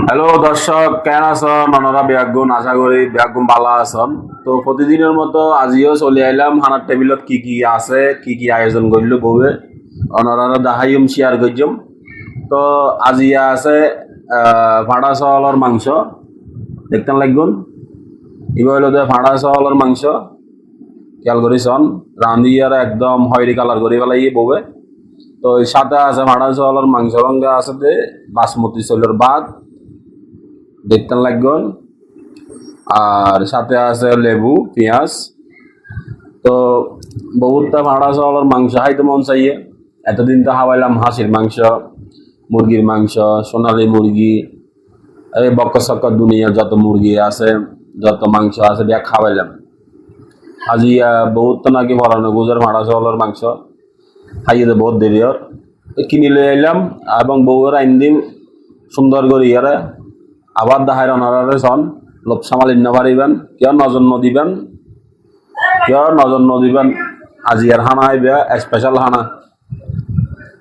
Hello দর্শক, কেন আছেন? ওনারা ব্যাগুন আশা করি ব্যাগুন ভালো আছেন। তো প্রতিদিনের মতো আজিও চলে আইলাম হানার টেবিলত কি কি আছে, কি কি আয়োজন করলো বউয়ে ওনারা দেখাইম শেয়ার করছম। তো আজিয়া আছে ভাড়া চাউলের মাংস, দেখতে লাগুন। এবার হলো ভাড়া চাউলের মাংস খেয়াল করিছন, রাঁধিয়ার একদম হয়রি কালার করে পেলাই বউয়ে। তো সাথে আছে ভাড়া চাউলের মাংস, রঙে আছে বাসমতি চাউলের ভাত দেখতে লাগবেন, আর সাথে আছে লেবু পেঁয়াজ। তো বহুতটা ভাড়া চাউলের মাংস খাইতে মন চাইয়ে। এতদিন তো খাওয়াইলাম হাঁসির মাংস, মুরগির মাংস, সোনালি মুরগি, এই বক্কর দুনিয়ার যত মুরগি আছে, যত মাংস আছে দিয়া খাওয়াইলাম। আজি বহুত নাকি ভরানো গুজর ভাড়া চাউলের মাংস খাইয়ে বহুত দেরি ওর কিনে লই আইলাম, এবং বউয়ের আইন দিন সুন্দর করে ইয়ারে আবার দাহাই অনারে সন লোক সামাল ইন্ন পারিবেন, কেউ নজর নদিবেন, কেউ নজর নদিবেন। আজি আর হানা আইবে স্পেশাল হানা।